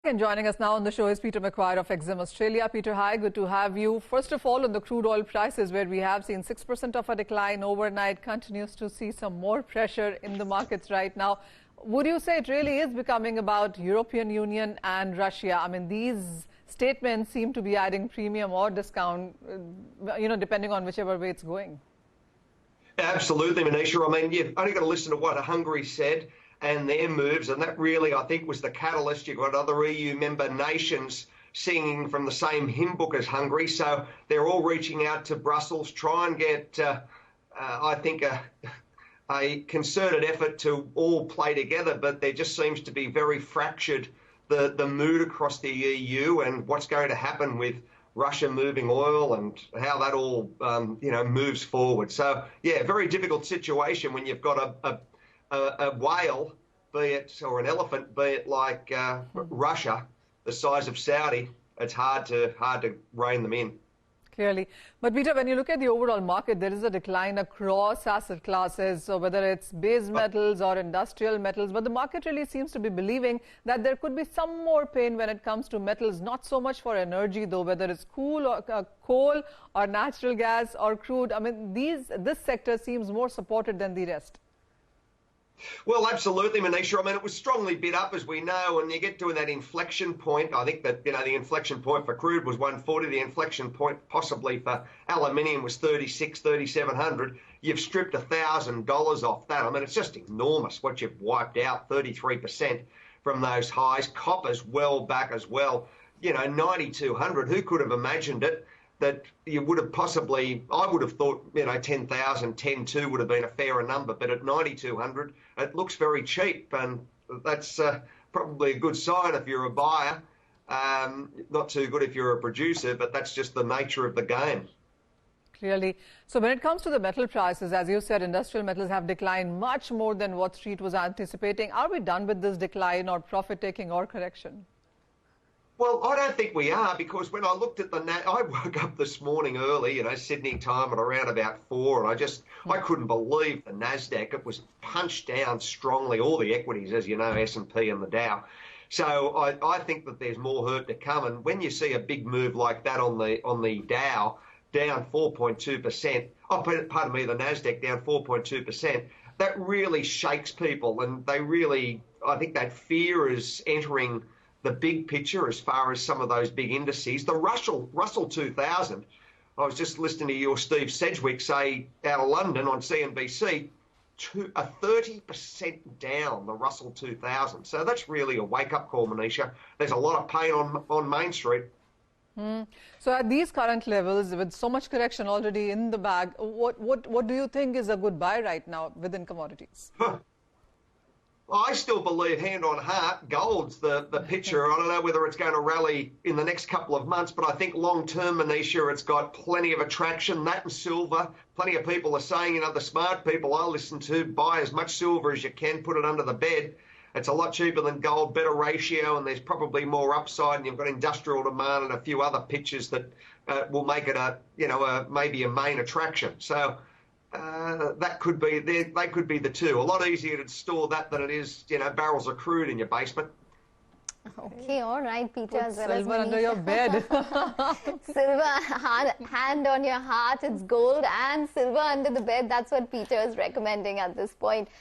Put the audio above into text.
And joining us now on the show is Peter McGuire of Exim Australia. Peter, hi, good to have you. First of all, on the crude oil prices, where we have seen 6% of a decline overnight, continues to see some more pressure in the markets right now. Would you say it really is becoming about European Union and Russia? I mean, these statements seem to be adding premium or discount, depending on whichever way it's going. Absolutely, Manisha. I mean, you've only got to listen to what Hungary said and their moves, and that really, I think, was the catalyst. You've got other EU member nations singing from the same hymn book as Hungary, so they're all reaching out to Brussels, try and get, I think, a concerted effort to all play together, but there just seems to be very fractured, the mood across the EU and what's going to happen with Russia moving oil and how that all, moves forward. So, yeah, very difficult situation when you've got a whale, be it, or an elephant, be it like Russia, the size of Saudi. It's hard to rein them in. Clearly. But Peter, when you look at the overall market, there is a decline across asset classes, so whether it's base metals or industrial metals, but the market really seems to be believing that there could be some more pain when it comes to metals, not so much for energy though, whether it's coal or natural gas or crude. I mean, this sector seems more supported than the rest. Well, absolutely, Manisha. I mean, it was strongly bid up, as we know, and you get to that inflection point. I think that, the inflection point for crude was 140. The inflection point possibly for aluminium was 3,700. You've stripped $1,000 off that. I mean, it's just enormous what you've wiped out, 33% from those highs. Copper's well back as well. 9,200. Who could have imagined it? That you would have possibly, I would have thought, 10,000, 10,200 would have been a fairer number, but at 9,200, it looks very cheap, and that's probably a good sign if you're a buyer. Not too good if you're a producer, but that's just the nature of the game. Clearly. So when it comes to the metal prices, as you said, industrial metals have declined much more than what Street was anticipating. Are we done with this decline or profit-taking or correction? Well, I don't think we are, because when I looked at I woke up this morning early, Sydney time at around about 4, and I couldn't believe the NASDAQ. It was punched down strongly, all the equities, as you know, S&P and the Dow. So I think that there's more hurt to come. And when you see a big move like that on the Dow, down 4.2%, pardon me, the NASDAQ down 4.2%, that really shakes people. And I think that fear is entering the big picture as far as some of those big indices. The Russell 2000, I was just listening to your Steve Sedgwick say out of London on CNBC, a 30% down, the Russell 2000. So that's really a wake-up call, Manisha. There's a lot of pain on Main Street. So at these current levels, with so much correction already in the bag, what do you think is a good buy right now within commodities? I still believe, hand on heart, gold's the picture. I don't know whether it's going to rally in the next couple of months, but I think long-term, Manisha, it's got plenty of attraction. That and silver. Plenty of people are saying, the smart people I listen to, buy as much silver as you can, put it under the bed. It's a lot cheaper than gold, better ratio, and there's probably more upside. And you've got industrial demand and a few other pictures that will make it maybe a main attraction. So that could be, they could be the two. A lot easier to store that than it is, barrels of crude in your basement. Okay, all right, Peter. Put silver under your bed. Silver, hand on your heart, it's gold and silver under the bed. That's what Peter is recommending at this point.